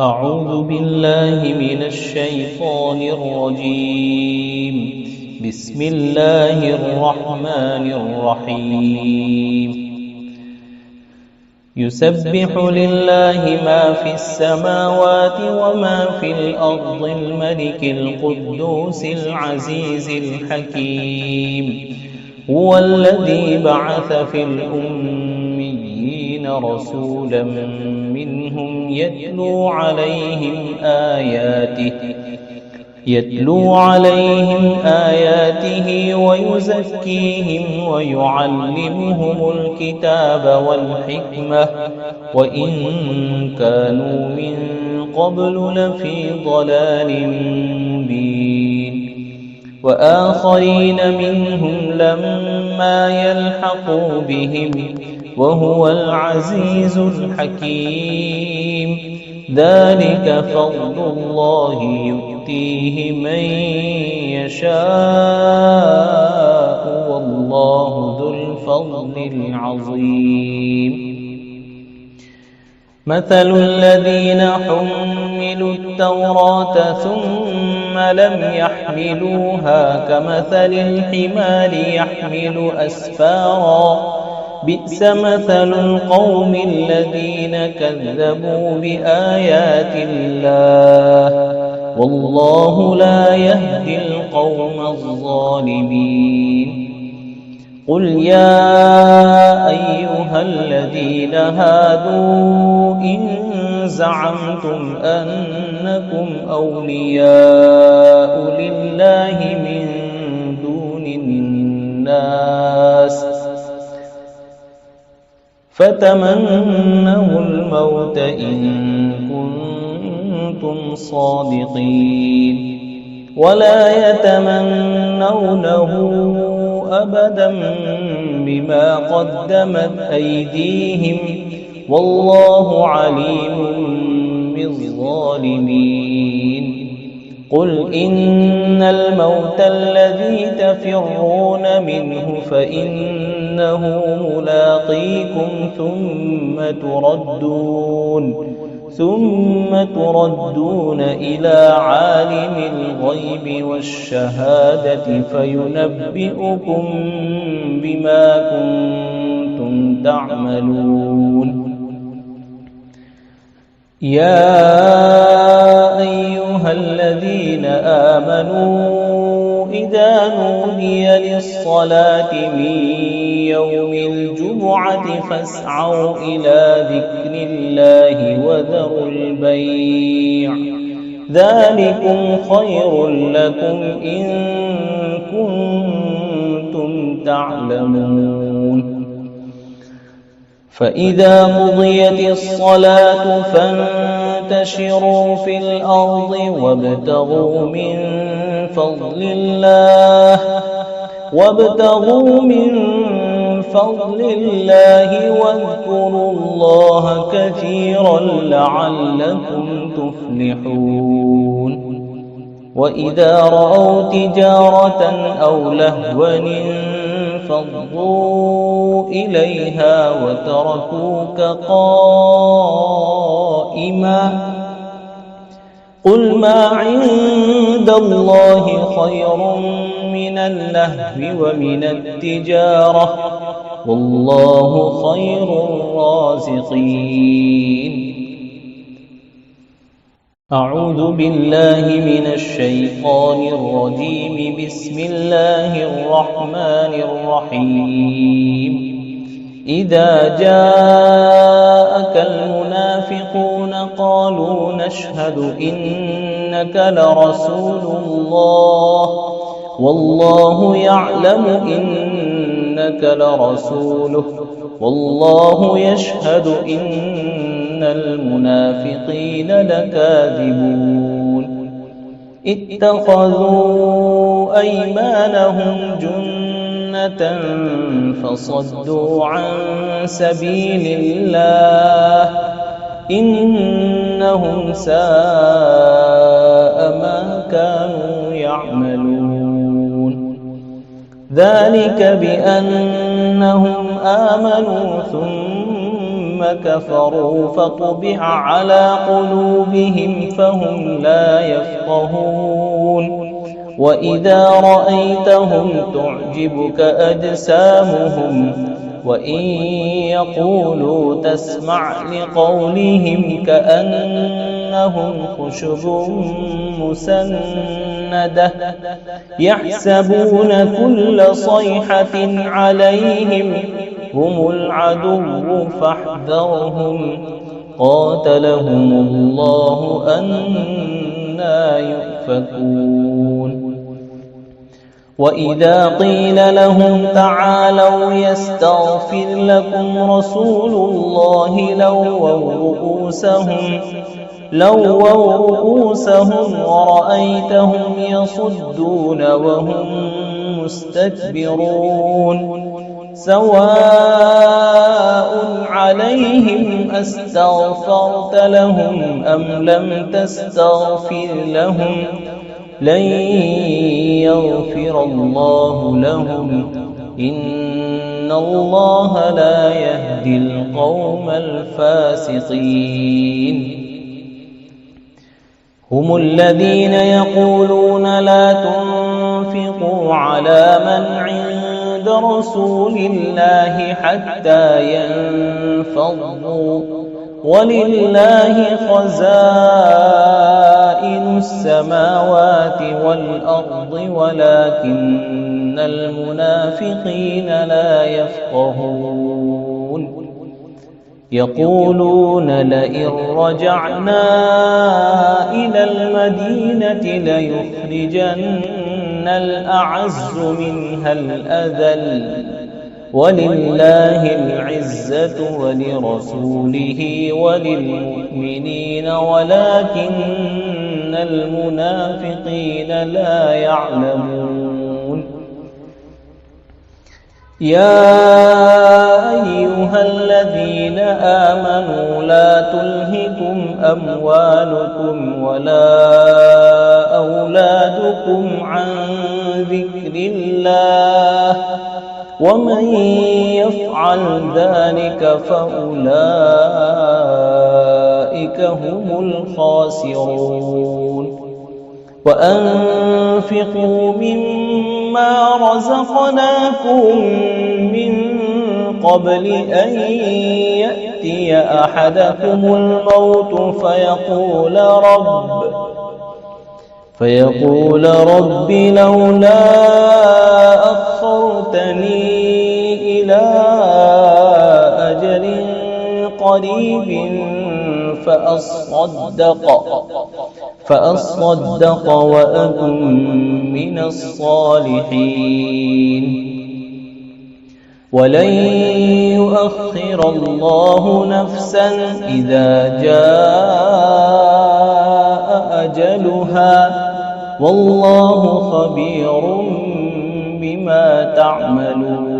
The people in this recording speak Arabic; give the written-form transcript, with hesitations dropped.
أعوذ بالله من الشيطان الرجيم. بسم الله الرحمن الرحيم. يسبح لله ما في السماوات وما في الأرض الملك القدوس العزيز الحكيم. هو الذي بعث في الأميين رسولا منهم يتلو عليهم آياته ويزكيهم ويعلمهم الكتاب والحكمة وإن كانوا من قبل لفي ضلال مبين. وآخرين منهم لما يلحقوا بهم وهو العزيز الحكيم. ذلك فضل الله يؤتيه من يشاء والله ذو الفضل العظيم. مثل الذين حملوا التوراة ثم لم يحملوها كمثل الحمار يحمل أسفارا بئس مثل القوم الذين كذبوا بآيات الله والله لا يهدي القوم الظالمين. قل يا أيها الذين هادوا إن زعمتم أنكم أولياء لله من دون الناس فتمنوا الموت إن كنتم صادقين ولا يتمنونه أبدا بما قدمت أيديهم والله عليم بالظالمين. قل إن الموت الذي تفرون منه فإنه ملاقيكم ثم تردون إلى عالم الغيب والشهادة فينبئكم بما كنتم تعملون. يا أيها الذين آمنوا إذا نودي للصلاة من يوم الجمعة فاسعوا إلى ذكر الله وذروا البيع ذلكم خير لكم إن كنتم تعلمون. فإذا قضيت الصلاة فانتشروا في الأرض وابتغوا من فضل الله واذكروا الله كثيرا لعلكم تفلحون. وإذا رأوا تجارة أو لهوا انفضوا إليها وتركوك قائما قل ما عند الله خير من اللهو ومن التجارة والله خير الرازقين. أعوذ بالله من الشيطان الرجيم. بسم الله الرحمن الرحيم. إذا جاءك المنافقون قالوا نشهد إنك لرسول الله والله يعلم إنك لرسوله والله يشهد إن المنافقين لكاذبون. اتخذوا أيمانهم جنة فصدوا عن سبيل الله إنهم ساء ما كانوا يعملون. ذلك بأنهم آمنوا ثم ثم كفروا فطبع على قلوبهم فهم لا يفقهون وإذا رأيتهم تعجبك أجسامهم وإن يقولوا تسمع لقولهم كأنهم خشب مسندة يحسبون كل صيحة عليهم هم العدو فاحذرهم قاتلهم الله أنى يؤفكون وإذا قيل لهم تعالوا يستغفر لكم رسول الله لووا رؤوسهم ورأيتهم يصدون وهم مستكبرون سواء عليهم أستغفرت لهم أم لم تستغفر لهم لن يغفر الله لهم إن الله لا يهدي القوم الفاسقين هم الذين يقولون لا تنفقوا على من عند رسول الله حتى ينفضوا ولله خزائن السماوات والأرض ولكن المنافقين لا يفقهون يقولون لئن رجعنا إلى المدينة ليخرجن الأعز منها الأذل ولله العزة ولرسوله وللمؤمنين ولكن المنافقين لا يعلمون يا أيها الذين آمنوا لا تلهكم أموالكم ولا أولادكم عن ذكر الله ومن يفعل ذلك فأولئك هم الخاسرون وأنفقوا مما رزقناكم من قبل أن يأتي أحدكم الموت فيقول رب لولا أخرتني إلى أجل قريب فأصدق وأكن من الصالحين ولن يؤخر الله نفسا إذا جاء أجلها والله خبير بما تعملون